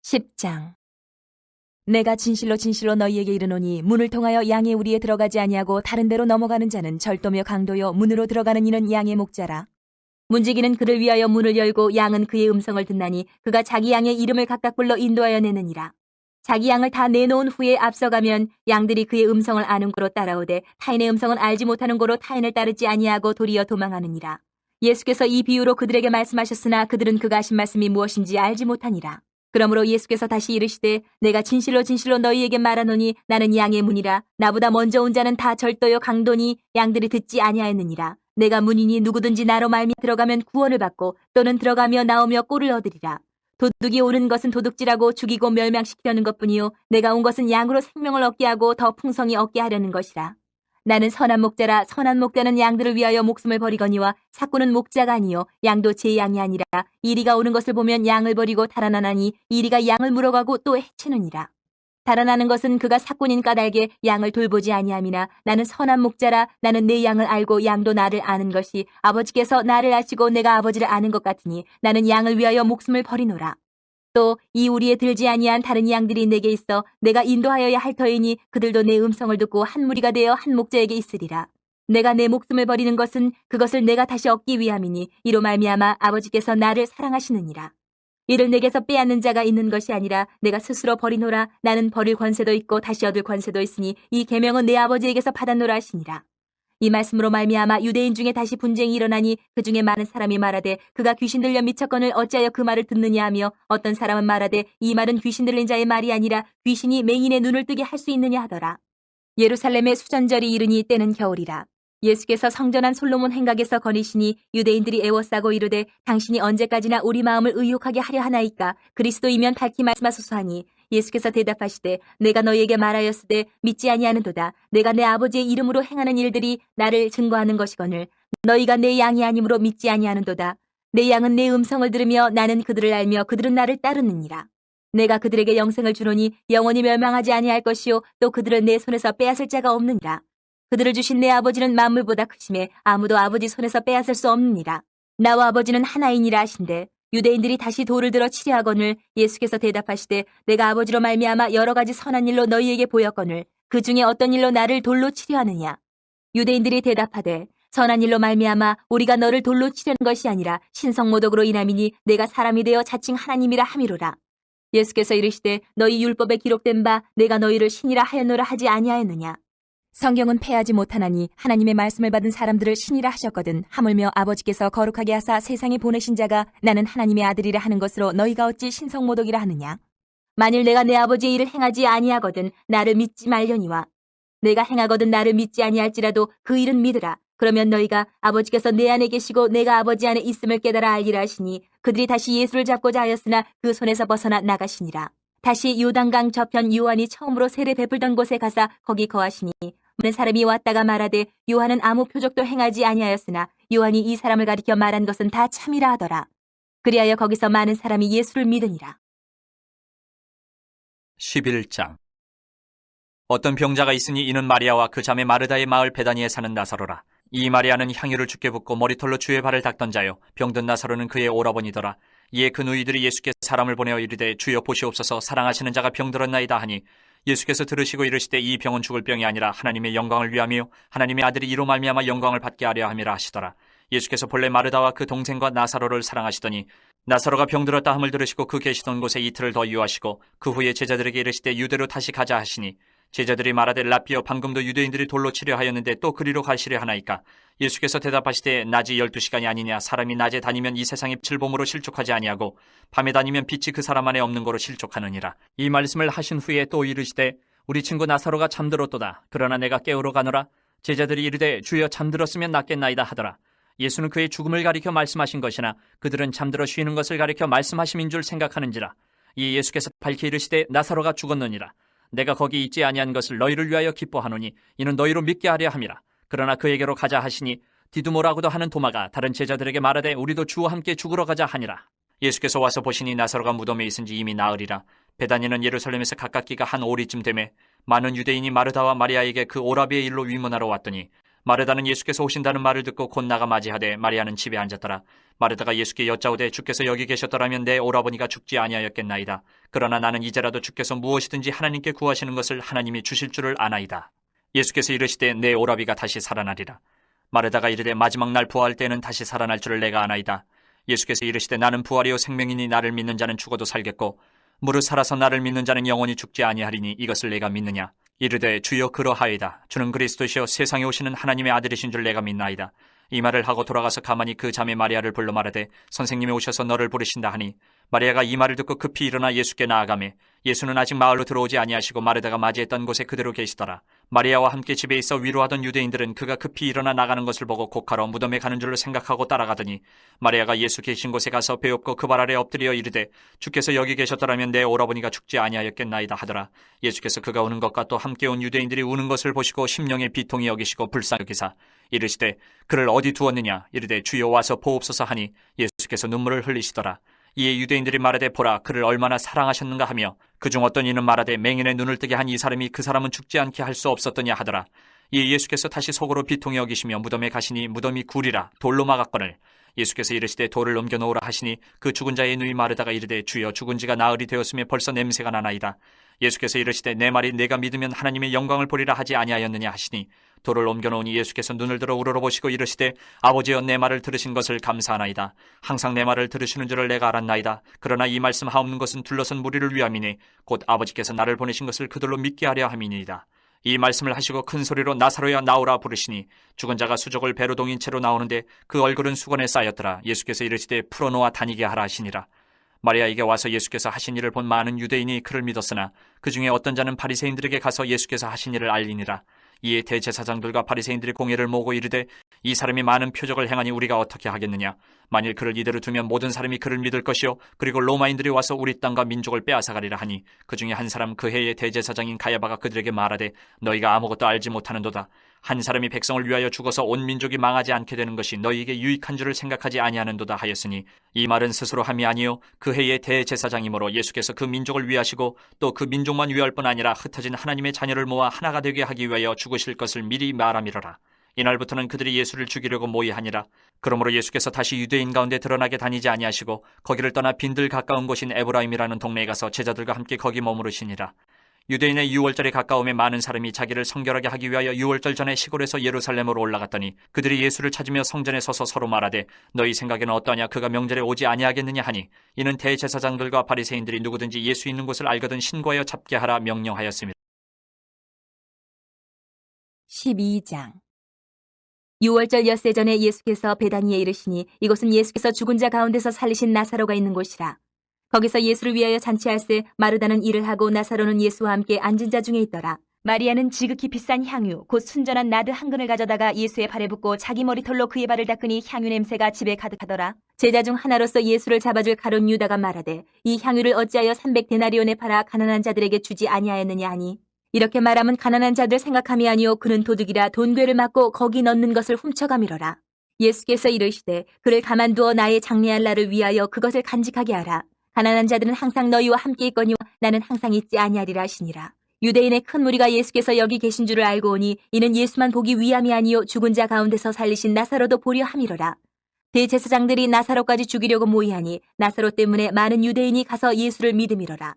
10장. 내가 진실로 진실로 너희에게 이르노니 문을 통하여 양의 우리에 들어가지 아니하고 다른 데로 넘어가는 자는 절도며 강도요 문으로 들어가는 이는 양의 목자라. 문지기는 그를 위하여 문을 열고 양은 그의 음성을 듣나니 그가 자기 양의 이름을 각각 불러 인도하여 내느니라. 자기 양을 다 내놓은 후에 앞서가면 양들이 그의 음성을 아는 고로 따라오되 타인의 음성은 알지 못하는 고로 타인을 따르지 아니하고 도리어 도망하느니라. 예수께서 이 비유로 그들에게 말씀하셨으나 그들은 그가 하신 말씀이 무엇인지 알지 못하니라. 그러므로 예수께서 다시 이르시되 내가 진실로 진실로 너희에게 말하노니 나는 양의 문이라. 나보다 먼저 온 자는 다 절도요 강도니 양들이 듣지 아니하였느니라. 내가 문이니 누구든지 나로 말미암아 들어가면 구원을 받고 또는 들어가며 나오며 꼴을 얻으리라. 도둑이 오는 것은 도둑질하고 죽이고 멸망시키려는 것뿐이요 내가 온 것은 양으로 생명을 얻게 하고 더 풍성히 얻게 하려는 것이라. 나는 선한 목자라. 선한 목자는 양들을 위하여 목숨을 버리거니와 삭구는 목자가 아니요 양도 제 양이 아니라 이리가 오는 것을 보면 양을 버리고 달아나나니 이리가 양을 물어가고 또 해치느니라. 달아나는 것은 그가 삭군인 까닭에 양을 돌보지 아니함이나 나는 선한 목자라. 나는 내 양을 알고 양도 나를 아는 것이 아버지께서 나를 아시고 내가 아버지를 아는 것 같으니 나는 양을 위하여 목숨을 버리노라. 또 이 우리에 들지 아니한 다른 양들이 내게 있어 내가 인도하여야 할 터이니 그들도 내 음성을 듣고 한 무리가 되어 한 목자에게 있으리라. 내가 내 목숨을 버리는 것은 그것을 내가 다시 얻기 위함이니 이로 말미암아 아버지께서 나를 사랑하시느니라. 이를 내게서 빼앗는 자가 있는 것이 아니라 내가 스스로 버리노라. 나는 버릴 권세도 있고 다시 얻을 권세도 있으니 이 계명은 내 아버지에게서 받았노라 하시니라. 이 말씀으로 말미암아 유대인 중에 다시 분쟁이 일어나니 그 중에 많은 사람이 말하되 그가 귀신 들려 미쳤거늘 어찌하여 그 말을 듣느냐 하며 어떤 사람은 말하되 이 말은 귀신 들린 자의 말이 아니라 귀신이 맹인의 눈을 뜨게 할 수 있느냐 하더라. 예루살렘의 수전절이 이르니 때는 겨울이라. 예수께서 성전한 솔로몬 행각에서 거니시니 유대인들이 애워싸고 이르되 당신이 언제까지나 우리 마음을 의욕하게 하려 하나이까. 그리스도이면 밝히 말씀하소서 하니 예수께서 대답하시되 내가 너희에게 말하였으되 믿지 아니하는도다. 내가 내 아버지의 이름으로 행하는 일들이 나를 증거하는 것이거늘 너희가 내 양이 아니므로 믿지 아니하는도다. 내 양은 내 음성을 들으며 나는 그들을 알며 그들은 나를 따르느니라. 내가 그들에게 영생을 주노니 영원히 멸망하지 아니할 것이요 또 그들은 내 손에서 빼앗을 자가 없느니라. 그들을 주신 내 아버지는 만물보다 크심에 아무도 아버지 손에서 빼앗을 수 없느니라. 나와 아버지는 하나이니라 하신대 유대인들이 다시 돌을 들어 치려하거늘 예수께서 대답하시되 내가 아버지로 말미암아 여러 가지 선한 일로 너희에게 보였거늘 그 중에 어떤 일로 나를 돌로 치려하느냐. 유대인들이 대답하되 선한 일로 말미암아 우리가 너를 돌로 치려는 것이 아니라 신성모독으로 인함이니 내가 사람이 되어 자칭 하나님이라 함이로라. 예수께서 이르시되 너희 율법에 기록된 바 내가 너희를 신이라 하였노라 하지 아니하였느냐. 성경은 패하지 못하나니 하나님의 말씀을 받은 사람들을 신이라 하셨거든 하물며 아버지께서 거룩하게 하사 세상에 보내신 자가 나는 하나님의 아들이라 하는 것으로 너희가 어찌 신성모독이라 하느냐. 만일 내가 내 아버지의 일을 행하지 아니하거든 나를 믿지 말려니와 내가 행하거든 나를 믿지 아니할지라도 그 일은 믿으라. 그러면 너희가 아버지께서 내 안에 계시고 내가 아버지 안에 있음을 깨달아 알리라 하시니 그들이 다시 예수를 잡고자 하였으나 그 손에서 벗어나 나가시니라. 다시 요단강 저편 요한이 처음으로 세례 베풀던 곳에 가사 거기 거하시니 많은 사람이 왔다가 말하되 요한은 아무 표적도 행하지 아니하였으나 요한이 이 사람을 가리켜 말한 것은 다 참이라 하더라. 그리하여 거기서 많은 사람이 예수를 믿으니라. 11장. 어떤 병자가 있으니 이는 마리아와 그 자매 마르다의 마을 베다니에 사는 나사로라. 이 마리아는 향유를 주께 붓고 머리털로 주의 발을 닦던 자요 병든 나사로는 그의 오라버니더라. 이에 그 누이들이 예수께 사람을 보내어 이르되 주여 보시옵소서 사랑하시는 자가 병들었나이다 하니 예수께서 들으시고 이르시되 이 병은 죽을 병이 아니라 하나님의 영광을 위함이요 하나님의 아들이 이로 말미암아 영광을 받게 하려 함이라 하시더라. 예수께서 본래 마르다와 그 동생과 나사로를 사랑하시더니 나사로가 병들었다 함을 들으시고 그 계시던 곳에 이틀을 더 유하시고 그 후에 제자들에게 이르시되 유대로 다시 가자 하시니 제자들이 말하되 랍비여 방금도 유대인들이 돌로 치려 하였는데 또 그리로 가시려 하나이까. 예수께서 대답하시되 낮이 12시간이 아니냐. 사람이 낮에 다니면 이 세상의 빛을 봄으로 실족하지 아니하고 밤에 다니면 빛이 그 사람 안에 없는 거로 실족하느니라. 이 말씀을 하신 후에 또 이르시되 우리 친구 나사로가 잠들었도다. 그러나 내가 깨우러 가노라. 제자들이 이르되 주여 잠들었으면 낫겠나이다 하더라. 예수는 그의 죽음을 가리켜 말씀하신 것이나 그들은 잠들어 쉬는 것을 가리켜 말씀하심인 줄 생각하는지라. 이 예수께서 밝히 이르시되 나사로가 죽었느니라. 내가 거기 있지 아니한 것을 너희를 위하여 기뻐하노니 이는 너희로 믿게 하려 함이라. 그러나 그에게로 가자 하시니 디두모라고도 하는 도마가 다른 제자들에게 말하되 우리도 주와 함께 죽으러 가자 하니라. 예수께서 와서 보시니 나사로가 무덤에 있은지 이미 나으리라. 베다니는 예루살렘에서 가깝기가 한 오리쯤 되매 많은 유대인이 마르다와 마리아에게 그 오라비의 일로 위문하러 왔더니 마르다는 예수께서 오신다는 말을 듣고 곧 나가 맞이하되 마리아는 집에 앉았더라. 마르다가 예수께 여짜오되 주께서 여기 계셨더라면 내 오라버니가 죽지 아니하였겠나이다. 그러나 나는 이제라도 주께서 무엇이든지 하나님께 구하시는 것을 하나님이 주실 줄을 아나이다. 예수께서 이르시되 내 오라비가 다시 살아나리라. 마르다가 이르되 마지막 날 부활 때는 다시 살아날 줄을 내가 아나이다. 예수께서 이르시되 나는 부활이요 생명이니 나를 믿는 자는 죽어도 살겠고 무릇 살아서 나를 믿는 자는 영원히 죽지 아니하리니 이것을 내가 믿느냐. 이르되 주여 그러하이다. 주는 그리스도시요 세상에 오시는 하나님의 아들이신 줄 내가 믿나이다. 이 말을 하고 돌아가서 가만히 그 자매 마리아를 불러 말하되 선생님이 오셔서 너를 부르신다 하니 마리아가 이 말을 듣고 급히 일어나 예수께 나아가매 예수는 아직 마을로 들어오지 아니하시고 마르다가 맞이했던 곳에 그대로 계시더라. 마리아와 함께 집에 있어 위로하던 유대인들은 그가 급히 일어나 나가는 것을 보고 곡하러 무덤에 가는 줄로 생각하고 따라가더니 마리아가 예수 계신 곳에 가서 배웁고 그 발 아래 엎드려 이르되 주께서 여기 계셨더라면 내 오라버니가 죽지 아니하였겠나이다 하더라. 예수께서 그가 우는 것과 또 함께 온 유대인들이 우는 것을 보시고 심령의 비통이 여기시고 불쌍히 여기사 이르시되 그를 어디 두었느냐. 이르되 주여 와서 보옵소서 하니 예수께서 눈물을 흘리시더라. 이에 유대인들이 말하되 보라 그를 얼마나 사랑하셨는가 하며 그중 어떤 이는 말하되 맹인의 눈을 뜨게 한 이 사람이 그 사람은 죽지 않게 할 수 없었더냐 하더라. 이에 예수께서 다시 속으로 비통히 여기시며 무덤에 가시니 무덤이 굴이라 돌로 막았거늘 예수께서 이르시되 돌을 옮겨놓으라 하시니 그 죽은 자의 누이 마르다가 이르되 주여 죽은 지가 나흘이 되었으며 벌써 냄새가 나나이다. 예수께서 이르시되 내 말이 내가 믿으면 하나님의 영광을 보리라 하지 아니하였느냐 하시니 돌을 옮겨놓으니 예수께서 눈을 들어 우러러보시고 이르시되 아버지여 내 말을 들으신 것을 감사하나이다. 항상 내 말을 들으시는 줄을 내가 알았나이다. 그러나 이 말씀 하옵는 것은 둘러선 무리를 위함이니 곧 아버지께서 나를 보내신 것을 그들로 믿게 하려 함이니이다. 이 말씀을 하시고 큰 소리로 나사로야 나오라 부르시니 죽은 자가 수족을 배로 동인 채로 나오는데 그 얼굴은 수건에 쌓였더라. 예수께서 이르시되 풀어놓아 다니게 하라 하시니라. 마리아에게 와서 예수께서 하신 일을 본 많은 유대인이 그를 믿었으나 그 중에 어떤 자는 바리새인들에게 가서 예수께서 하신 일을 알리니라. 이에 대제사장들과 바리새인들이 공회를 모으고 이르되 이 사람이 많은 표적을 행하니 우리가 어떻게 하겠느냐. 만일 그를 이대로 두면 모든 사람이 그를 믿을 것이요 그리고 로마인들이 와서 우리 땅과 민족을 빼앗아가리라 하니 그 중에 한 사람 그 해의 대제사장인 가야바가 그들에게 말하되 너희가 아무것도 알지 못하는도다. 한 사람이 백성을 위하여 죽어서 온 민족이 망하지 않게 되는 것이 너희에게 유익한 줄을 생각하지 아니하는도다 하였으니 이 말은 스스로 함이 아니요 그 해의 대제사장이므로 예수께서 그 민족을 위하시고 또 그 민족만 위할 뿐 아니라 흩어진 하나님의 자녀를 모아 하나가 되게 하기 위하여 죽으실 것을 미리 말함이로라. 이날부터는 그들이 예수를 죽이려고 모의하니라. 그러므로 예수께서 다시 유대인 가운데 드러나게 다니지 아니하시고 거기를 떠나 빈들 가까운 곳인 에브라임이라는 동네에 가서 제자들과 함께 거기 머무르시니라. 유대인의 유월절에 가까움에 많은 사람이 자기를 성결하게 하기 위하여 유월절 전에 시골에서 예루살렘으로 올라갔더니 그들이 예수를 찾으며 성전에 서서 서로 말하되 너희 생각에는 어떠하냐. 그가 명절에 오지 아니하겠느냐 하니 이는 대제사장들과 바리새인들이 누구든지 예수 있는 곳을 알거든 신고하여 잡게 하라 명령하였습니다. 12장 6월절 엿새 전에 예수께서 베다니에 이르시니 이곳은 예수께서 죽은 자 가운데서 살리신 나사로가 있는 곳이라. 거기서 예수를 위하여 잔치할세 마르다는 일을 하고 나사로는 예수와 함께 앉은 자 중에 있더라. 마리아는 지극히 비싼 향유 곧 순전한 나드 한 근을 가져다가 예수의 발에 붓고 자기 머리털로 그의 발을 닦으니 향유 냄새가 집에 가득하더라. 제자 중 하나로서 예수를 잡아줄 가룟 유다가 말하되 이 향유를 어찌하여 300데나리온에 팔아 가난한 자들에게 주지 아니하였느냐 하니 이렇게 말하면 가난한 자들 생각함이 아니요 그는 도둑이라 돈괴를 맞고 거기 넣는 것을 훔쳐가미러라. 예수께서 이르시되 그를 가만두어 나의 장례할 날을 위하여 그것을 간직하게 하라. 가난한 자들은 항상 너희와 함께 있거니와 나는 항상 있지 아니하리라 하시니라. 유대인의 큰 무리가 예수께서 여기 계신 줄을 알고 오니 이는 예수만 보기 위함이 아니요 죽은 자 가운데서 살리신 나사로도 보려 함이로라. 대제사장들이 나사로까지 죽이려고 모의하니 나사로 때문에 많은 유대인이 가서 예수를 믿음이로라.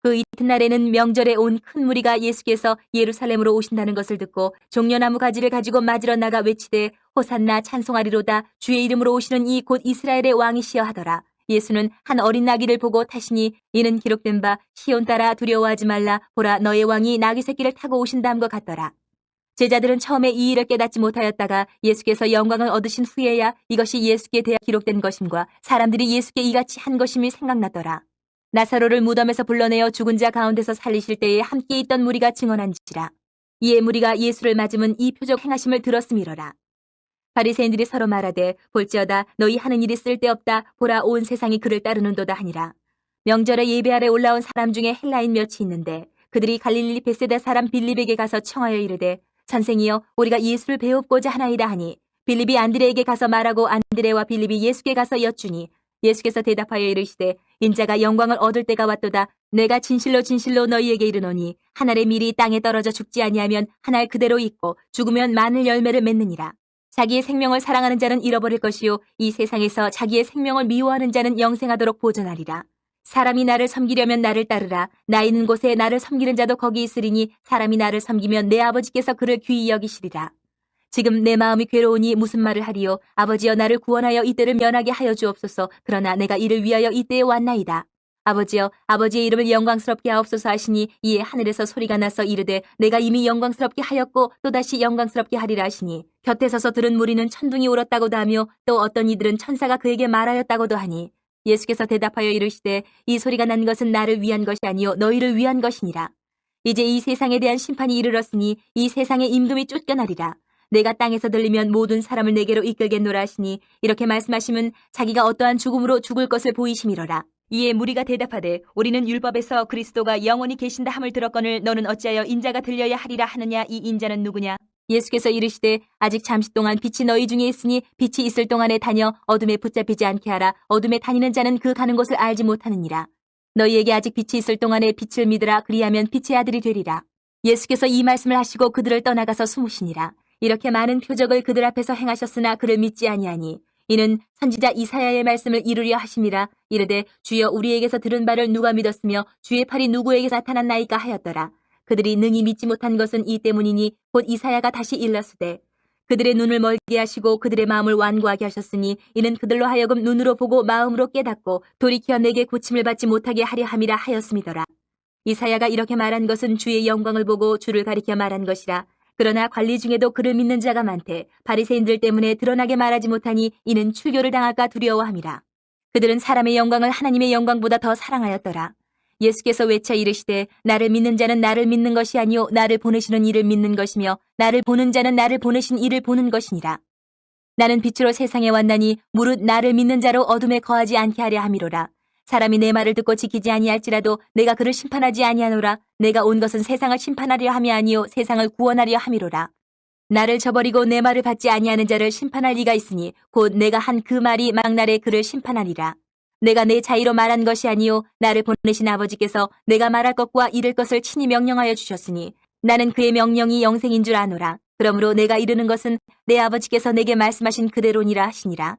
그 이튿날에는 명절에 온 큰 무리가 예수께서 예루살렘으로 오신다는 것을 듣고 종려나무 가지를 가지고 맞으러 나가 외치되 호산나 찬송하리로다. 주의 이름으로 오시는 이 곧 이스라엘의 왕이시여 하더라. 예수는 한 어린 나귀를 보고 타시니 이는 기록된 바 시온 따라 두려워하지 말라. 보라 너의 왕이 나귀 새끼를 타고 오신다함과 같더라. 제자들은 처음에 이 일을 깨닫지 못하였다가 예수께서 영광을 얻으신 후에야 이것이 예수께 대하 기록된 것임과 사람들이 예수께 이같이 한 것임이 생각났더라. 나사로를 무덤에서 불러내어 죽은 자 가운데서 살리실 때에 함께 있던 무리가 증언한지라. 이에 무리가 예수를 맞으면 이 표적 행하심을 들었음이로라. 바리새인들이 서로 말하되 볼지어다 너희 하는 일이 쓸데없다. 보라 온 세상이 그를 따르는도다 하니라. 명절에 예배하러 올라온 사람 중에 헬라인 몇이 있는데 그들이 갈릴리 베세다 사람 빌립에게 가서 청하여 이르되 선생이여 우리가 예수를 배웁고자 하나이다 하니 빌립이 안드레에게 가서 말하고 안드레와 빌립이 예수께 가서 여쭈니 예수께서 대답하여 이르시되 인자가 영광을 얻을 때가 왔도다. 내가 진실로 진실로 너희에게 이르노니 한 알의 밀이 땅에 떨어져 죽지 아니하면 한 알 그대로 있고 죽으면 많은 열매를 맺느니라. 자기의 생명을 사랑하는 자는 잃어버릴 것이요 이 세상에서 자기의 생명을 미워하는 자는 영생하도록 보존하리라. 사람이 나를 섬기려면 나를 따르라. 나 있는 곳에 나를 섬기는 자도 거기 있으리니 사람이 나를 섬기면 내 아버지께서 그를 귀히 여기시리라. 지금 내 마음이 괴로우니 무슨 말을 하리요. 아버지여 나를 구원하여 이때를 면하게 하여 주옵소서. 그러나 내가 이를 위하여 이때에 왔나이다. 아버지여 아버지의 이름을 영광스럽게 하옵소서 하시니 이에 하늘에서 소리가 나서 이르되 내가 이미 영광스럽게 하였고 또다시 영광스럽게 하리라 하시니 곁에 서서 들은 무리는 천둥이 울었다고도 하며 또 어떤 이들은 천사가 그에게 말하였다고도 하니 예수께서 대답하여 이르시되 이 소리가 난 것은 나를 위한 것이 아니요 너희를 위한 것이니라. 이제 이 세상에 대한 심판이 이르렀으니 이 세상의 임금이 쫓겨나리라. 내가 땅에서 들리면 모든 사람을 내게로 이끌겠노라 하시니 이렇게 말씀하시면 자기가 어떠한 죽음으로 죽을 것을 보이심이로라. 이에 무리가 대답하되 우리는 율법에서 그리스도가 영원히 계신다 함을 들었거늘 너는 어찌하여 인자가 들려야 하리라 하느냐. 이 인자는 누구냐? 예수께서 이르시되 아직 잠시 동안 빛이 너희 중에 있으니 빛이 있을 동안에 다녀 어둠에 붙잡히지 않게 하라. 어둠에 다니는 자는 그 가는 곳을 알지 못하느니라. 너희에게 아직 빛이 있을 동안에 빛을 믿으라. 그리하면 빛의 아들이 되리라. 예수께서 이 말씀을 하시고 그들을 떠나가서 숨으시니라. 이렇게 많은 표적을 그들 앞에서 행하셨으나 그를 믿지 아니하니 이는 선지자 이사야의 말씀을 이루려 하심이라. 이르되 주여 우리에게서 들은 바를 누가 믿었으며 주의 팔이 누구에게 나타났나이까 하였더라. 그들이 능히 믿지 못한 것은 이 때문이니 곧 이사야가 다시 일렀으되 그들의 눈을 멀게 하시고 그들의 마음을 완고하게 하셨으니 이는 그들로 하여금 눈으로 보고 마음으로 깨닫고 돌이켜 내게 고침을 받지 못하게 하려 함이라 하였음이더라. 이사야가 이렇게 말한 것은 주의 영광을 보고 주를 가리켜 말한 것이라. 그러나 관리 중에도 그를 믿는 자가 많되 바리새인들 때문에 드러나게 말하지 못하니 이는 출교를 당할까 두려워함이라. 그들은 사람의 영광을 하나님의 영광보다 더 사랑하였더라. 예수께서 외쳐 이르시되 나를 믿는 자는 나를 믿는 것이 아니요 나를 보내시는 이를 믿는 것이며 나를 보는 자는 나를 보내신 이를 보는 것이니라. 나는 빛으로 세상에 왔나니 무릇 나를 믿는 자로 어둠에 거하지 않게 하려 함이로라. 사람이 내 말을 듣고 지키지 아니할지라도 내가 그를 심판하지 아니하노라. 내가 온 것은 세상을 심판하려 함이 아니요 세상을 구원하려 함이로라. 나를 저버리고 내 말을 받지 아니하는 자를 심판할 리가 있으니 곧 내가 한 그 말이 막날에 그를 심판하리라. 내가 내 자의로 말한 것이 아니요 나를 보내신 아버지께서 내가 말할 것과 이를 것을 친히 명령하여 주셨으니 나는 그의 명령이 영생인 줄 아노라. 그러므로 내가 이르는 것은 내 아버지께서 내게 말씀하신 그대로니라 하시니라.